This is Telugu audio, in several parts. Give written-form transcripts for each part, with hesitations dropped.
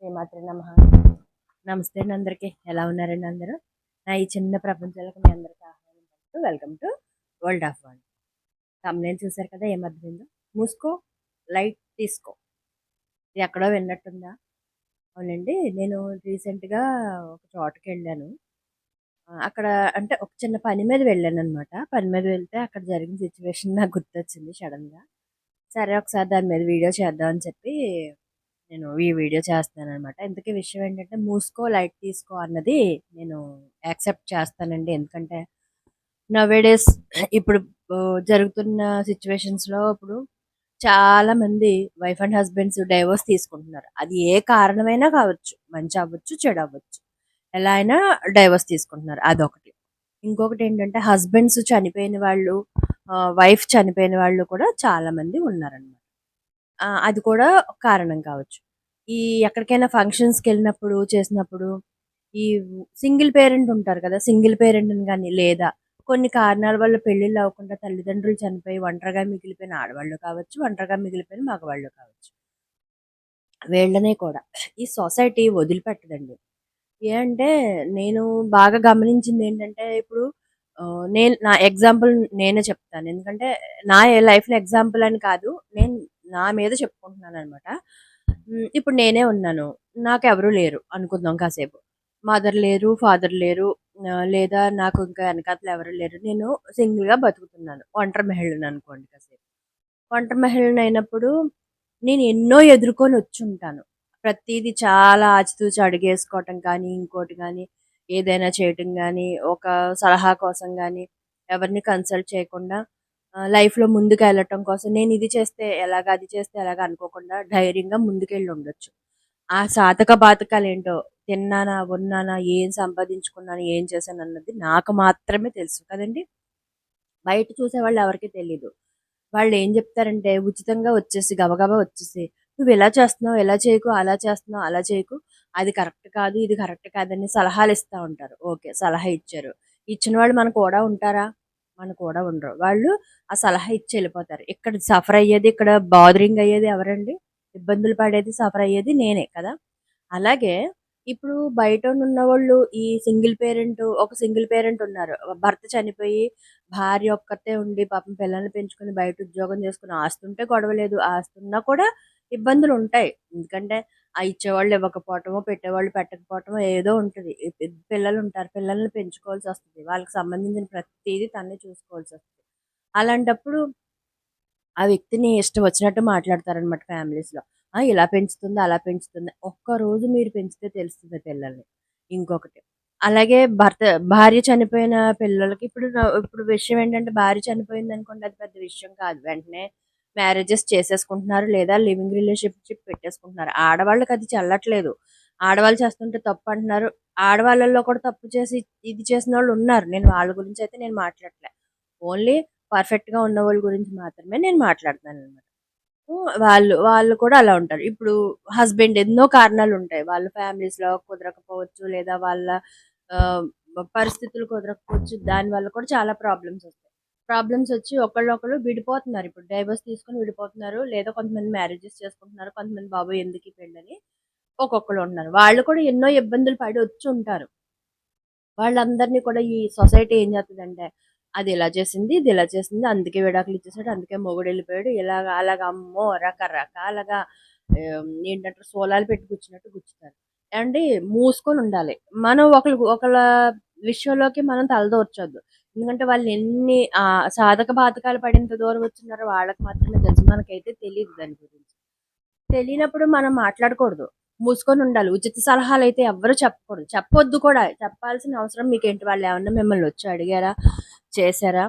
శ్రీమాత్రే నమః. నమస్తే అండి అందరికి. ఎలా ఉన్నారండి అందరూ? నా ఈ చిన్న ప్రపంచంలోకి మీ అందరికి ఆహ్వానం పలుకుతూ welcome to world of one. తమ్మునేం చూసారు కదా, ఏమర్థమైందో? మూసుకో, లైట్ తీసుకో. ఇది ఎక్కడో విన్నట్టుందా? అవునండి, నేను రీసెంట్గా ఒక చోటకి వెళ్ళాను. అక్కడ అంటే ఒక చిన్న పని మీద వెళ్ళాను అనమాట. పని మీద వెళ్తే అక్కడ జరిగిన సిచ్యువేషన్ నాకు గుర్తొచ్చింది సడన్గా. సరే ఒకసారి దాని మీద వీడియో చేద్దాం అని చెప్పి నేను ఈ వీడియో చేస్తున్నాననమాట. ఇంతకీ విషయం ఏంటంటే, మూసుకో లైట్ తీసుకో అన్నది నేను యాక్సెప్ట్ చేస్తానండి. ఎందుకంటే నవేడేస్ ఇప్పుడు జరుగుతున్న సిచ్యువేషన్స్‌లో ఇప్పుడు చాలా మంది వైఫ్ అండ్ హస్బెండ్స్ డైవోర్స్ తీసుకుంటున్నారు. అది ఏ కారణమైనా కావచ్చు. మంచి అవ్వచ్చు, చెడు అవ్వచ్చు. ఎలా అయినా డైవోర్స్ తీసుకుంటున్నారు. అదొకటి. ఇంకొకటేంటంటే హస్బెండ్స్ చనిపోయిన వాళ్ళు, వైఫ్ చనిపోయిన వాళ్ళు కూడా చాలా మంది ఉన్నారనమాట. అది కూడా ఒక కారణం కావచ్చు. ఈ ఎక్కడికైనా ఫంక్షన్స్‌కెళ్ళినప్పుడు, చేసినప్పుడు ఈ సింగిల్ పేరెంట్ ఉంటారు కదా! సింగిల్ పేరెంట్‌ని గాని, లేదా కొన్ని కారణాల వల్ల పెళ్ళిళ్ళు అవ్వకుండా తల్లిదండ్రులు చనిపోయి ఒంటరిగా మిగిలిపోయిన ఆడవాళ్ళు కావచ్చు, ఒంటరిగా మిగిలిపోయిన మగవాళ్ళు కావచ్చు. వీళ్ళని కూడా ఈ సొసైటీ వదిలిపెట్టదండి. ఏ అంటే నేను బాగా గమనించిందేంటంటే, ఇప్పుడు నేను నా ఎగ్జాంపుల్ నేనే చెప్తాను. ఎందుకంటే నా లైఫ్‌లో ఎగ్జాంపుల్ అని కాదు. నేను నా మీద చెప్పుకుంటున్నాననమాట. ఇప్పుడు నేనే ఉన్నాను. నాకెవరు లేరు అనుకుందాం కాసేపు. మదర్ లేరు, ఫాదర్ లేరు, లేదా నాకు ఇంకా వెనకాతల ఎవరు లేరు. నేను సింగిల్‌గా బతుకుతున్నాను. ఒంటరి మహిళననుకోండి కాసేపు. ఒంటరి మహిళనైనప్పుడు నేను ఎన్నో ఎదుర్కొని వచ్చుంటాను. ప్రతీది చాలా ఆచితూచి అడుగేసుకోవటం కానీ, ఇంకోటి గానీ, ఏదైనా చేయటం గానీ, ఒక సలహా కోసం గానీ, ఎవరిని కన్సల్ట్ చేయకుండా లైఫ్‌లో ముందుకెళ్ళటం కోసం నేను ఇది చేస్తే ఎలాగా, అది చేస్తే ఎలాగా అనుకోకుండా ధైర్యంగా ముందుకెళ్ళుండొచ్చు. ఆ సాధక బాధకాలేంటో, తిన్నానా, ఉన్నానా, ఏం సంపాదించుకున్నాను, ఏం చేశానన్నది నాకు మాత్రమే తెలుసు కదండీ! బయట చూసేవాళ్ళు ఎవరికీ తెలీదు. వాళ్ళేం జెప్తారంటే, ఉచితంగా వచ్చేసి, గబగబా వచ్చేసి, "నువ్విలా చేస్తున్నావు, ఇలా చేయకు, అలా చేస్తున్నావు, అలా చేయకు. అది కరెక్ట్ కాదు, ఇది కరెక్ట్ కాదని" సలహాలిస్తా ఉంటారు. ఓకే. సలహా ఇచ్చారు. ఇచ్చిన వాళ్ళు మన కూడా ఉంటారా? మన కూడా ఉండరు. వాళ్ళు ఆ సలహా ఇచ్చి ఎళ్ళిపోతారు. ఇక్కడ సఫర్ అయ్యేది, ఇక్కడ బాదరింగ్ అయ్యేది ఎవరండి? ఇబ్బందులు పడేది, సఫర్ అయ్యేది నేనే కదా! అలాగే ఇప్పుడు బయటనున్నవోళ్ళు ఈ సింగిల్ పేరెంట్ ఉన్నారు. భర్త చనిపోయి భార్య ఒక్కతే ఉండి పాపం పిల్లల్ని పెంచుకొని బయట ఉద్యోగం చేసుకొని ఆస్తుంటే గొడవ లేదు. ఆస్తున్నా కూడా ఇబ్బందులుంటాయి. ఎందుకంటే ఇచ్చేవాళ్ళు ఇవ్వకపోవటమో, పెట్టేవాళ్ళు పెట్టకపోవటమో ఏదో ఉంటది. పిల్లలుంటారు. పిల్లల్ని పెంచుకోవాల్సొస్తది. వాళ్ళకి సంబంధించిన ప్రతీదీ తనే చూసుకోవాల్సొస్తది. అలాంటప్పుడు ఆ వ్యక్తిని ఇష్టం వచ్చినట్టు మాట్లాడతారనమాట ఫ్యామిలీస్‌లో. ఇలా పెంచుతుంది, అలా పెంచుతుంది. ఒక్కరోజు మీరు పెంచితే తెలుస్తది పిల్లల్ని. ఇంకొకటి, అలాగే భార్య చనిపోయిన పిల్లలకి ఇప్పుడు విషయం ఏంటంటే, భార్య చనిపోయిందనుకోండి, అది పెద్ద విషయం కాదు. వెంటనే మ్యారేజెస్ చేసేసుకుంటున్నారు, లేదా లివింగ్ రిలేషన్‌షిప్ పెట్టేసుకుంటున్నారు. ఆడవాళ్ళకి అది చెల్లట్లేదు. ఆడవాళ్ళు చేస్తుంటే తప్పంటున్నారు. ఆడవాళ్ళలో కూడా తప్పు చేసి ఇది చేసినోళ్ళున్నారు. నేను వాళ్ళ గురించయితే నేను మాట్లాడట్లే. ఓన్లీ పర్ఫెక్ట్‌గా ఉన్నవాళ్ళ గురించి మాత్రమే నేను మాట్లాడుతున్నాననమాట. వాళ్ళు కూడా అలా ఉంటారు. ఇప్పుడు హస్బెండ్ ఎన్నో కారణాలుంటాయి. వాళ్ళ ఫ్యామిలీస్‌లో కుదరకపోవచ్చు, లేదా వాళ్ళ ఆహ్, పరిస్థితులు కుదరకపోవచ్చు. దానివల్ల కూడా చాలా ప్రాబ్లమ్సొస్తాయి. ప్రాబ్లమ్సొచ్చి ఒకళ్ళొకళ్ళు విడిపోతున్నారు. ఇప్పుడు డైవోర్స్ తీసుకొని విడిపోతున్నారు. లేదా కొంతమంది మ్యారేజెస్ చేసుకుంటున్నారు. కొంతమంది బాబోయ్! ఎందుకీ పెళ్ళని ఒక్కొక్కళ్ళు ఉంటున్నారు. వాళ్ళు కూడా ఎన్నో ఇబ్బందులు పడి వచ్చుంటారు. వాళ్ళందరిని కూడా ఈ సొసైటీ ఏం చేస్తదంటే, అది ఇలా చేసింది, ఇది ఇలా చేసింది, అందుకే విడాకులు ఇచ్చేసాడు, అందుకే మొగుడెళ్ళిపోయాడు, ఇలాగ, అలాగ అమ్మో! రకరకాలుగా ఏంటంటారు సోలాలు పెట్టి గుచ్చినట్టు గుచ్చుతారు. ఏవండీ మూసుకొనుండాలి. మనం ఒకళ్ళ విషయంలోకి మనం తలదూర్చొద్దు. ఎందుకంటే వాళ్ళు ఎన్ని సాధక బాధకాలు పడి ఇంత దూరం వచ్చున్నారో వాళ్ళకి మాత్రమే తెలుసు. మనకైతే తెలీదు దాని గురించి. తెలియనప్పుడు మనం మాట్లాడకూడదు. మూసుకొనుండాలి. ఉచిత సలహాలైతే ఎవ్వరు చెప్పకూడదు. చెప్పొద్దు కూడా. చెప్పాల్సిన అవసరం మీకేంటి? వాళ్ళేమన్నా మిమ్మల్నొచ్చి అడిగారా? చేశారా?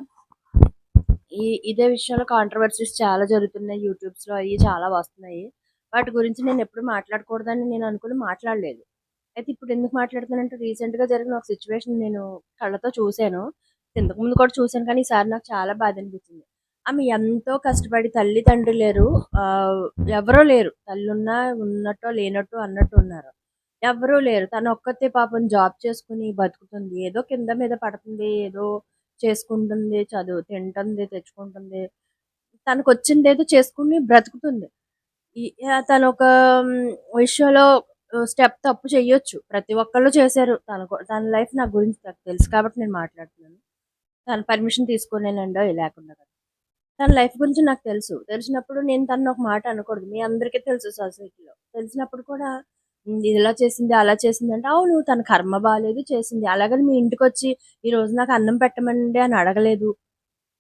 ఇదే విషయంలో కాంట్రోవర్సీస్ చాలా జరుగుతున్నాయి. యూట్యూబ్స్‌లో అయి చాలా వస్తున్నాయి. వాటి గురించి నేనెప్పుడు మాట్లాడకూడదని నేను అనుకుని మాట్లాడలేదు. అయితే ఇప్పుడెందుకు మాట్లాడుతున్నానంటే, రీసెంట్‌గా జరిగిన ఒక సిట్యుయేషన్ నేను కళ్ళతో చూసాను. ఇంతకుముందు కూడా చూసాను కానీ, ఈసారి నాకు చాలా బాధనిపించింది. ఆమె ఎంతో కష్టపడి తల్లి, తండ్రి లేరు. ఆహ్, ఎవరూ లేరు. తల్లున్నా ఉన్నట్టో, లేనట్టో అన్నట్టు ఉన్నారు. ఎవ్వరూ లేరు. తనొక్కతే పాపం జాబ్ చేసుకొని బతుకుతుంది. ఏదో కింద మీద పడుతుంది. ఏదో చేసుకుంటుంది. తింటుంది, తెచ్చుకుంటుంది. తనకొచ్చిందేదో చేసుకొని బ్రతుకుతుంది. ఈ తనొక విషయంలో స్టెప్ తప్పు చెయ్యొచ్చు. ప్రతి ఒక్కళ్ళు చేశారు. తన లైఫ్ నా గురించి నాకు తెలుసు కాబట్టి నేను మాట్లాడుతున్నాను. తన పర్మిషన్ తీసుకోలేనండో లేకుండా కాదు. తన లైఫ్ గురించి నాకు తెలుసు. తెలిసినప్పుడు నేను తనని ఒక మాట అనకూడదు. మీ అందరికీ తెలుసు సొసైటీలో. తెలిసినప్పుడు కూడా ఇది ఇలా చేసింది, అలా చేసింది అంటే, అవును తన కర్మ బాలేదు చేసింది. అలాగని మీ ఇంటికొచ్చి ఈరోజు నాకు అన్నం పెట్టమండి అని అడగలేదు.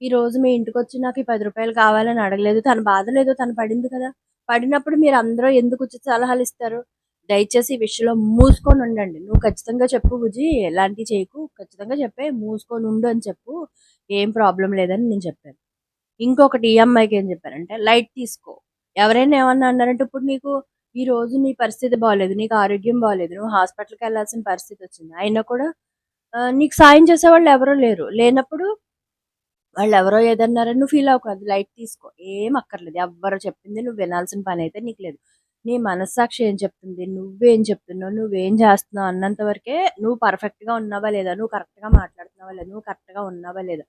ఈరోజు మీ ఇంటికొచ్చి నాకు ఈ ₹10 కావాలని అడగలేదు. తన బాధలేదో తను పడింది కదా! పడినప్పుడు మీరందరూ ఎందుకు ఉచిత సలహాలిస్తారు? దయచేసి ఈ విషయంలో మూసుకొనుండండి. "నువ్వు ఖచ్చితంగా చెప్పు బుజ్జి ఎలాంటివి చేయకు. ఖచ్చితంగా చెప్పేయి. మూసుకొనుండు" అని చెప్పు. ఏం ప్రాబ్లమ్ లేదని నేను చెప్పాను. ఇంకొకటి ఈ అమ్మాయికి ఏం చెప్పానంటే, లైట్ తీసుకో. ఎవరైనా ఏమన్నా అన్నారంటే ఇప్పుడు నీకు ఈరోజు నీ పరిస్థితి బాలేదు. నీకు ఆరోగ్యం బాలేదు. నువ్వు హాస్పిటల్‌కెళ్ళాల్సిన పరిస్థితొచ్చింది. అయినా కూడా నీకు సాయం చేసేవాళ్ళు ఎవరు లేరు. లేనప్పుడు వాళ్ళెవరో ఏదన్నారని నువ్వు ఫీల్ అవ్వకు. అది లైట్ తీసుకో. ఏం అక్కర్లేదు. ఎవ్వరు చెప్పింది నువ్వు వినాల్సిన పనైతే నీకు లేదు. నీ మనస్సాక్షి ఏం చెప్తుంది? నువ్వేం చెప్తున్నావు? నువ్వేం చేస్తున్నావు? అన్నంత వరకే నువ్వు పర్ఫెక్ట్‌గా ఉన్నావా లేదా? నువ్వు కరెక్ట్‌గా మాట్లాడుతున్నావా లేదా? నువ్వు కరెక్ట్‌గా ఉన్నావా లేదా?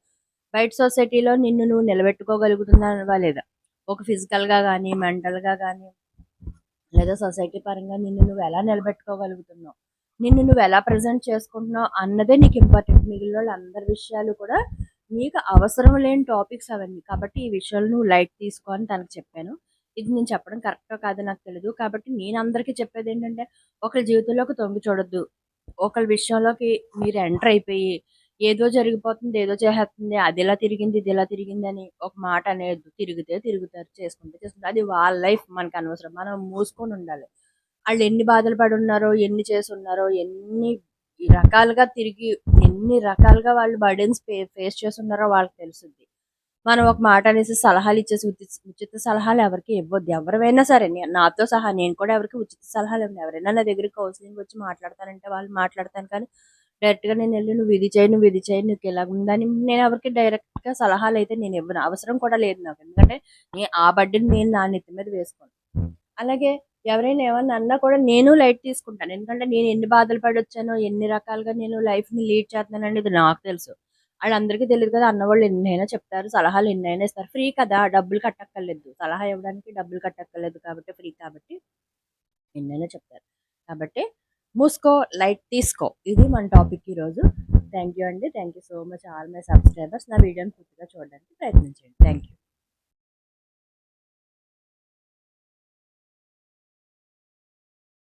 బయట సొసైటీలో నిన్ను నువ్వు నిలబెట్టుకోగలుగుతున్నావా లేదా? ఒక ఫిజికల్‌గా గానీ, మెంటల్‌గా గానీ లేదా సొసైటీ పరంగా నిన్ను నువ్వు ఎలా నిలబెట్టుకోగలుగుతున్నావు? నిన్ను నువ్వు ఎలా ప్రెజెంట్ చేసుకుంటున్నావు అన్నదే నీకు ఇంపార్టెంట్. మిగిలినోళ్ళందరి విషయాలు కూడా నీకు అవసరం లేని టాపిక్స్ అవన్నీ. కాబట్టి ఈ విషయాలు నువ్వు లైట్ తీసుకో అని తనకు చెప్పాను. ఇది నేను చెప్పడం కరెక్టో కాదో నాకు తెలీదు. కాబట్టి నేను అందరికీ చెప్పేదేంటంటే, ఒకళ్ళ జీవితంలోకి తొంగి చూడొద్దు. ఒకళ్ళ విషయంలోకి మీరు ఎంటర్ అయిపోయి, ఏదో జరిగిపోతుంది, ఏదో చేసేస్తుంది, అదిలా తిరిగింది, ఇదిలా తిరిగిందని ఒక మాట అనేయొద్దు. తిరిగితే తిరుగుతారు, చేసుకుంటే చేసుకుంటారు. అది వాళ్ళ లైఫ్ మనకనవసరం. మనం మూసుకొనుండాలి. ఆళ్ళెన్ని బాధలు పడున్నారో, ఎన్ని చేసున్నారో, రకాలుగా తిరిగి ఎన్ని రకాలుగా వాళ్ళు బర్డెన్స్ ఫేస్ చేసున్నారో వాళ్ళకి తెలుసుద్ది. మనం ఒక మాట అనేసి సలహాలిచ్చేసి ఉచిత సలహాలు ఎవరికీ ఇవ్వొద్దు. ఎవరివైనా సరే నాతో సహా నేను కూడా ఎవరికీ ఉచిత సలహాలు ఇవ్వను. ఎవరైనా నా దగ్గరికి కౌన్సెలింగ్‌కొచ్చి మాట్లాడతానంటే వాళ్ళు మాట్లాడతాను కానీ, డైరెక్ట్‌గా నేనెళ్ళి నువ్వు ఇది చేయి, నువ్వు ఇది చేయి, నీకిలాగుందని నేనెవరికీ డైరెక్ట్‌గా సలహాలైతే నేనివ్వను. అవసరం కూడా లేదు నాకు. ఎందుకంటే ఆ బర్డెన్ నేను నా నెత్తి మీద వేసుకోను. అలాగే ఎవరైనా ఏమన్నా అన్నా కూడా నేను లైట్ తీసుకుంటాను. ఎందుకంటే నేను ఎన్ని బాధలు పడొచ్చానో, ఎన్ని రకాలుగా నేను లైఫ్‌ని లీడ్ చేస్తున్నాననేది నాకు తెలుసు. ఆళ్ళందరికీ తెలీదు కదా! అన్నవాళ్ళు ఎన్నైనా చెప్తారు. సలహాలు ఎన్నైనా ఇస్తారు. ఫ్రీ కదా! డబ్బులు కట్టక్కర్లేదు. సలహా ఇవ్వడానికి డబ్బులు కట్టక్కర్లేదు కాబట్టి ఫ్రీ కాబట్టి ఎన్నైనా చెప్తారు. కాబట్టి మూసుకో, లైట్ తీసుకో. ఇది మన టాపిక్ ఈరోజు. థ్యాంక్ యూ అండి. Thank you so much all my subscribers. నా వీడియోని పూర్తిగా చూడడానికి ప్రయత్నించండి. Thank you.